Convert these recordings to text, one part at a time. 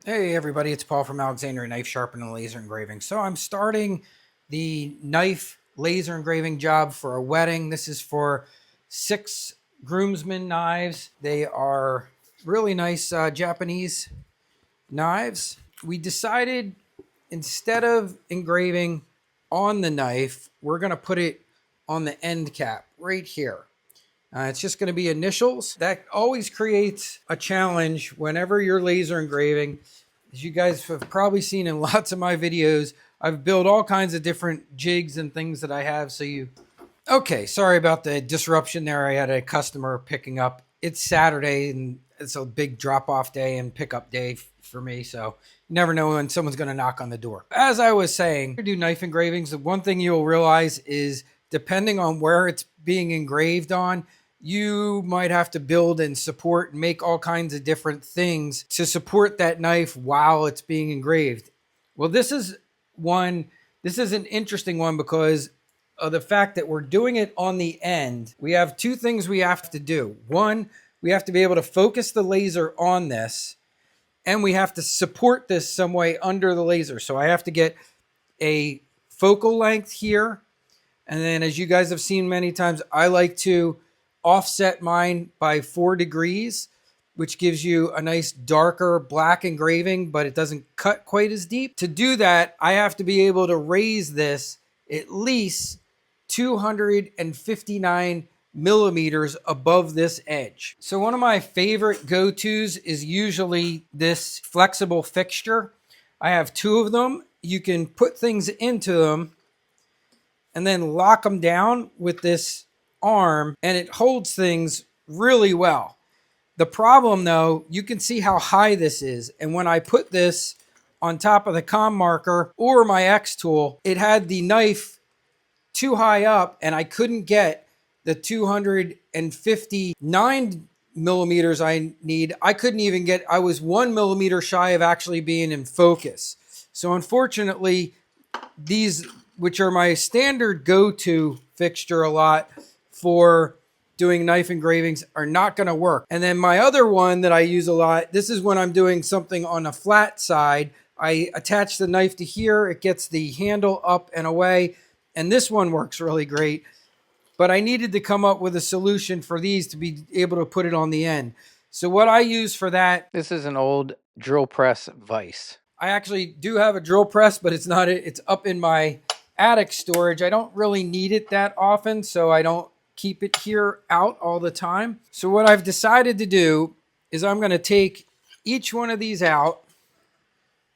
Hey everybody, it's Paul from Alexandria Knife Sharpen and Laser Engraving. So I'm starting the knife laser engraving job for a wedding. This is for 6 groomsmen knives. They are really nice Japanese knives. We decided instead of engraving on the knife, we're going to put it on the end cap right here. It's just going to be initials. That always creates a challenge whenever you're laser engraving. As you guys have probably seen in lots of my videos, I've built all kinds of different jigs and things that I have. Okay, sorry about the disruption there. I had a customer picking up. It's Saturday and it's a big drop-off day and pickup day for me. So you never know when someone's going to knock on the door. As I was saying, to do knife engravings, the one thing you'll realize is depending on where it's being engraved on, you might have to build and support and make all kinds of different things to support that knife while it's being engraved. Well, this is an interesting one because of the fact that we're doing it on the end. We have 2 things we have to do. One, we have to be able to focus the laser on this, and we have to support this some way under the laser. So I have to get a focal length here. And then as you guys have seen many times, I like to offset mine by 4 degrees, which gives you a nice darker black engraving, but it doesn't cut quite as deep. To do that, I have to be able to raise this at least 259 millimeters above this edge. So one of my favorite go-tos is usually this flexible fixture. I have 2 of them. You can put things into them and then lock them down with this arm, and it holds things really well. The problem though, you can see how high this is, and when I put this on top of the ComMarker or my X tool, it had the knife too high up and I couldn't get the 259 millimeters I need. I couldn't even get, I was 1 millimeter shy of actually being in focus. So unfortunately, these, which are my standard go-to fixture a lot for doing knife engravings, are not going to work. And then my other one that I use a lot, this is when I'm doing something on a flat side. I attach the knife to here, it gets the handle up and away, and this one works really great. But I needed to come up with a solution for these to be able to put it on the end. So what I use for that, this is an old drill press vise. I actually do have a drill press, but it's not, it's up in my attic storage. I don't really need it that often, so I don't keep it here out all the time. So what I've decided to do is I'm going to take each one of these out,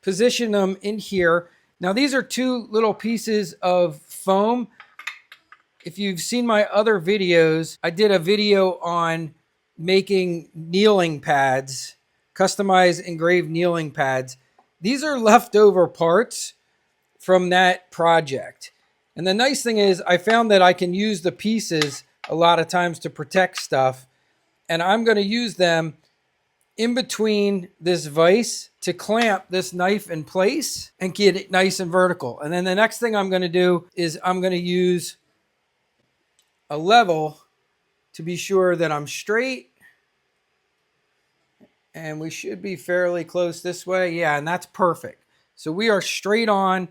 position them in here. Now these are 2 little pieces of foam. If you've seen my other videos, I did a video on making kneeling pads, customized engraved kneeling pads. These are leftover parts from that project. And the nice thing is I found that I can use the pieces a lot of times to protect stuff. And I'm going to use them in between this vise to clamp this knife in place and get it nice and vertical. And then the next thing I'm going to do is I'm going to use a level to be sure that I'm straight. And we should be fairly close this way. Yeah, and that's perfect. So we are straight on,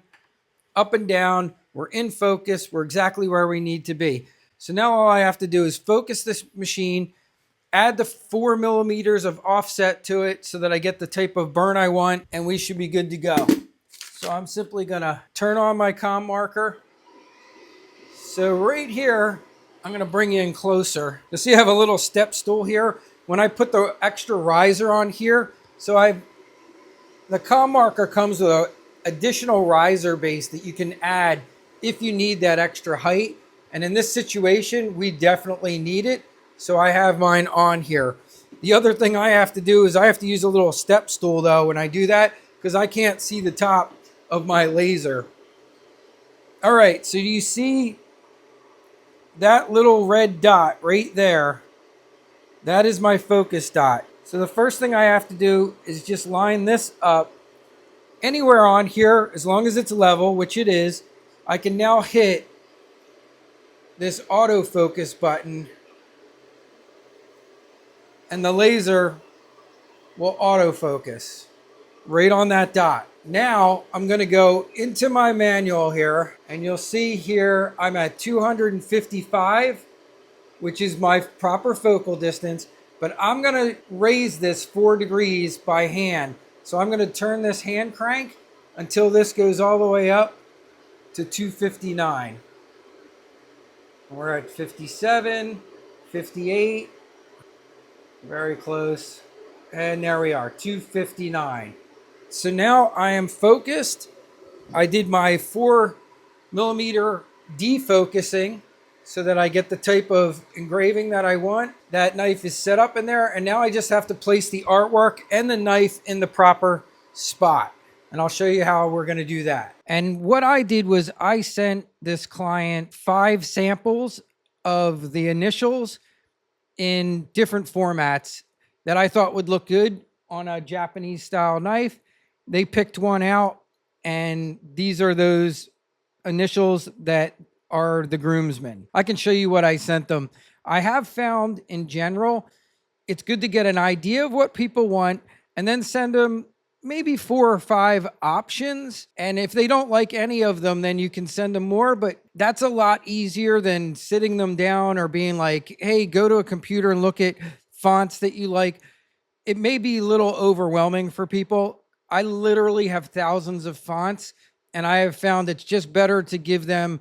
up and down. We're in focus. We're exactly where we need to be. So now all I have to do is focus this machine, add the 4 millimeters of offset to it so that I get the type of burn I want, and we should be good to go. So I'm simply gonna turn on my ComMarker. So right here, I'm gonna bring you in closer. You'll see I have a little step stool here. When I put the extra riser on here, the ComMarker comes with an additional riser base that you can add if you need that extra height. And in this situation, we definitely need it. So I have mine on here. The other thing I have to do is I have to use a little step stool though when I do that, because I can't see the top of my laser. All right, so you see that little red dot right there? That is my focus dot. So the first thing I have to do is just line this up anywhere on here, as long as it's level, which it is. I can now hit this autofocus button and the laser will autofocus. right on that dot. Now I'm going to go into my manual here, and you'll see here I'm at 255, which is my proper focal distance, but I'm going to raise this 4 degrees by hand. So I'm going to turn this hand crank until this goes all the way up to 259. We're at 57, 58, very close. And there we are, 259. So now I am focused. I did my 4mm defocusing so that I get the type of engraving that I want. That knife is set up in there, and now I just have to place the artwork and the knife in the proper spot. And I'll show you how we're going to do that. And what I did was I sent this client 5 samples of the initials in different formats that I thought would look good on a Japanese style knife. They picked one out, and these are those initials that are the groomsmen. I can show you what I sent them. I have found in general, it's good to get an idea of what people want and then send them maybe 4 or 5 options. And if they don't like any of them, then you can send them more. But that's a lot easier than sitting them down or being like, hey, go to a computer and look at fonts that you like. It may be a little overwhelming for people. I literally have thousands of fonts, and I have found it's just better to give them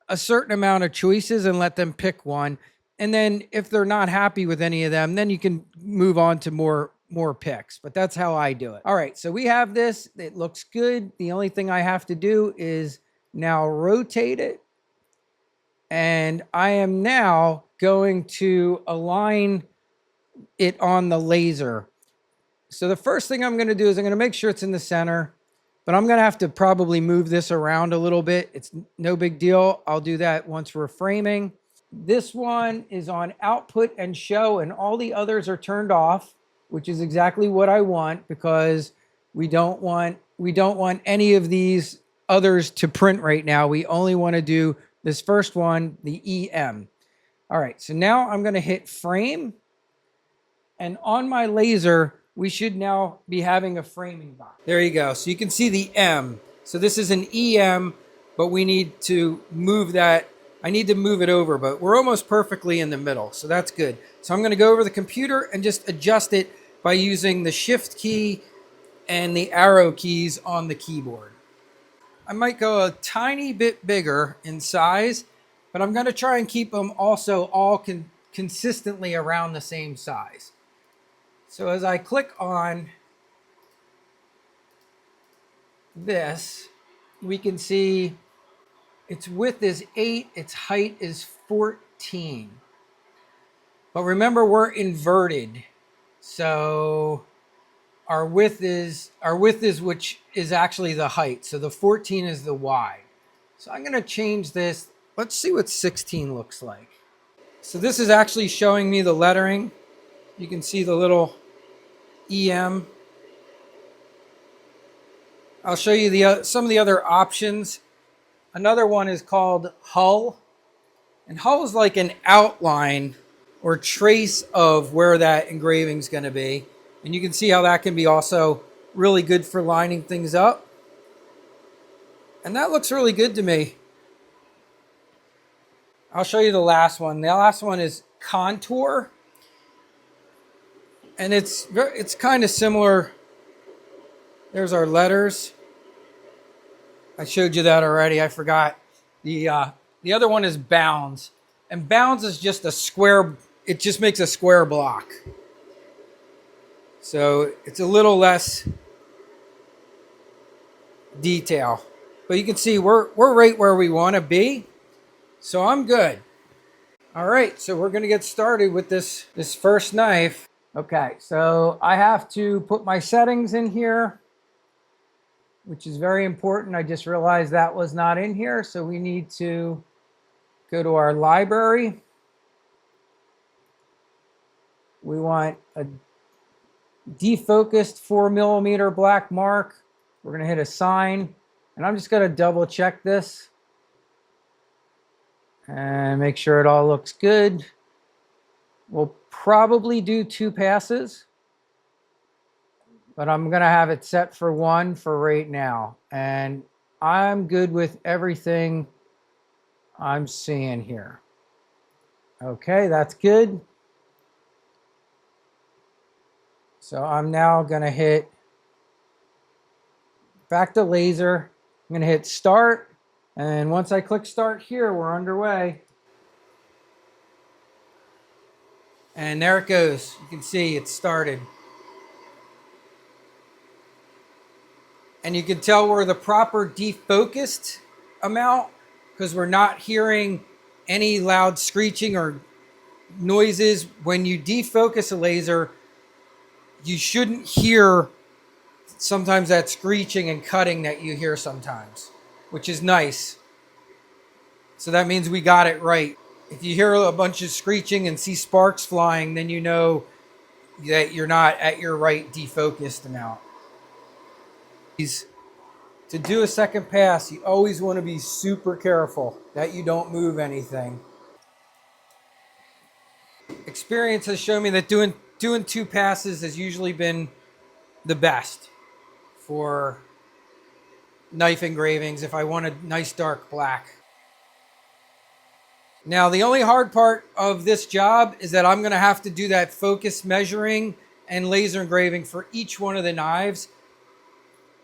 a certain amount of choices and let them pick one. And then if they're not happy with any of them, then you can move on to more picks. But that's how I do it. All right, so we have this. It looks good. The only thing I have to do is now rotate it. And I am now going to align it on the laser. So the first thing I'm going to do is I'm going to make sure it's in the center, but I'm going to have to probably move this around a little bit. It's no big deal. I'll do that once we're framing. This one is on output and show, and all the others are turned off, which is exactly what I want, because we don't want any of these others to print right now. We only want to do this first one, the EM. All right, so now I'm going to hit frame, and on my laser, we should now be having a framing box. There you go. So you can see the M. So this is an EM, but we need to move that. I need to move it over, but we're almost perfectly in the middle. So that's good. So I'm going to go over the computer and just adjust it by using the shift key and the arrow keys on the keyboard. I might go a tiny bit bigger in size, but I'm going to try and keep them also all consistently around the same size. So as I click on this, we can see its width is 8, its height is 14. But remember, we're inverted. So our width is which is actually the height. So the 14 is the Y. So I'm going to change this. Let's see what 16 looks like. So this is actually showing me the lettering. You can see the little EM. I'll show you some of the other options. Another one is called hull. And hull is like an outline or trace of where that engraving is going to be. And you can see how that can be also really good for lining things up. And that looks really good to me. I'll show you the last one. The last one is contour. And it's kind of similar. There's our letters. I showed you that already. I forgot. The other one is bounds. And bounds is just a square. It just makes a square block. So it's a little less detail. But you can see we're right where we want to be. So I'm good. All right, so we're going to get started with this first knife. Okay, so I have to put my settings in here, which is very important. I just realized that was not in here, so we need to go to our library. We want a defocused 4mm black mark. We're going to hit assign, and I'm just going to double check this and make sure it all looks good. We'll probably do 2 passes. but I'm going to have it set for 1 for right now. And I'm good with everything I'm seeing here. Okay, that's good. So I'm now going to hit back to laser. I'm going to hit start. And once I click start here, we're underway. And there it goes. You can see it started. And you can tell we're the proper defocused amount because we're not hearing any loud screeching or noises. When you defocus a laser, you shouldn't hear sometimes that screeching and cutting that you hear sometimes, which is nice. So that means we got it right. If you hear a bunch of screeching and see sparks flying, then you know that you're not at your right defocused amount. To do a second pass, you always want to be super careful that you don't move anything. Experience has shown me that doing 2 passes has usually been the best for knife engravings if I want a nice dark black. Now, the only hard part of this job is that I'm going to have to do that focus measuring and laser engraving for each one of the knives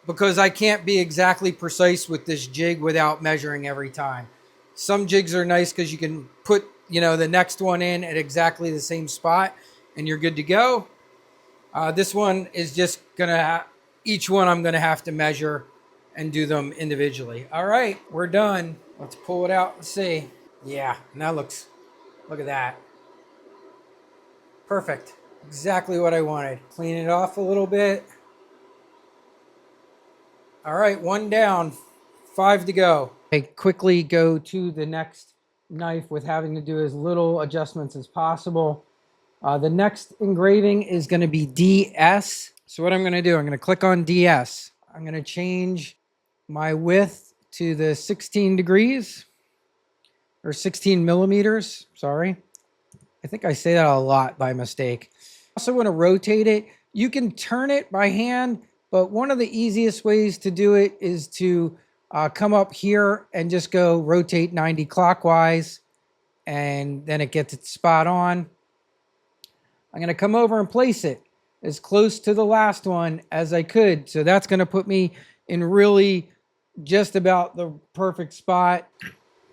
because I can't be exactly precise with this jig without measuring every time. Some jigs are nice because you can put, the next one in at exactly the same spot and you're good to go. This one is just going to, each one I'm going to have to measure and do them individually. All right, we're done. Let's pull it out and see. Yeah, now look at that. Perfect. Exactly what I wanted. Clean it off a little bit. All right, 1 down, 5 to go. I quickly go to the next knife with having to do as little adjustments as possible. The next engraving is going to be DS. So what I'm going to do, I'm going to click on DS. I'm going to change my width to the 16 degrees or 16 millimeters. Sorry. I think I say that a lot by mistake. Also want to rotate it. You can turn it by hand, but one of the easiest ways to do it is to come up here and just go rotate 90 clockwise, and then it gets it spot on. I'm going to come over and place it as close to the last one as I could. So that's going to put me in really just about the perfect spot.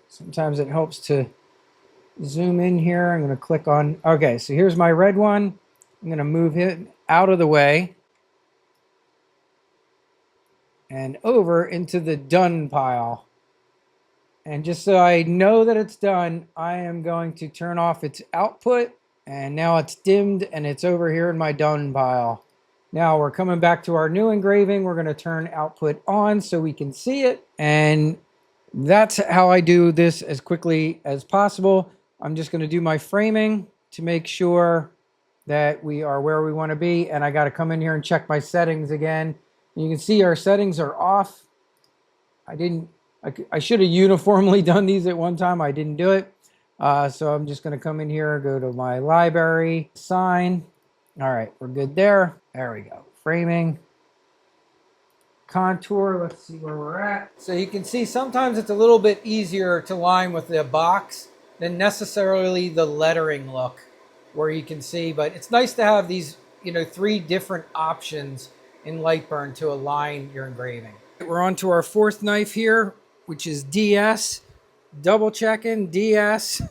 Sometimes it helps to zoom in here. I'm going to click on, okay, so here's my red one. I'm going to move it out of the way and over into the done pile. And just so I know that it's done, I am going to turn off its output. And now it's dimmed and it's over here in my done pile. Now we're coming back to our new engraving. We're going to turn output on so we can see it. And that's how I do this as quickly as possible. I'm just going to do my framing to make sure that we are where we want to be. And I got to come in here and check my settings again. You can see our settings are off. I should have uniformly done these at one time. I didn't do it. So I'm just going to come in here, go to my library, sign. All right, we're good there. There we go. Framing. Contour, let's see where we're at. So you can see sometimes it's a little bit easier to line with the box than necessarily the lettering look where you can see, but it's nice to have these, 3 different options in Lightburn to align your engraving. We're on to our 4th knife here, which is DS. Double checking DS,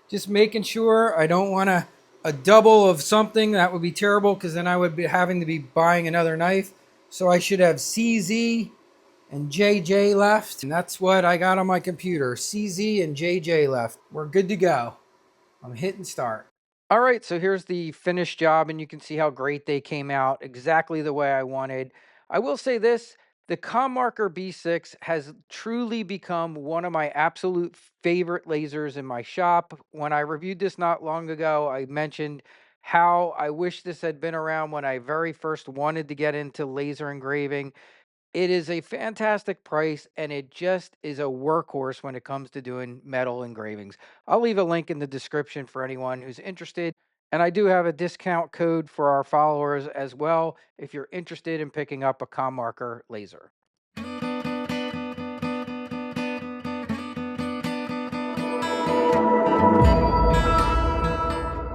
just making sure I don't want a double of something. That would be terrible because then I would be having to be buying another knife. So I should have CZ and JJ left. And that's what I got on my computer. CZ and JJ left. We're good to go. I'm hitting start. All right, so here's the finished job, and you can see how great they came out, exactly the way I wanted. I will say this, the ComMarker B6 has truly become one of my absolute favorite lasers in my shop. When I reviewed this not long ago, I mentioned how I wish this had been around when I very first wanted to get into laser engraving. It is a fantastic price, and it just is a workhorse when it comes to doing metal engravings. I'll leave a link in the description for anyone who's interested. And I do have a discount code for our followers as well if you're interested in picking up a ComMarker laser.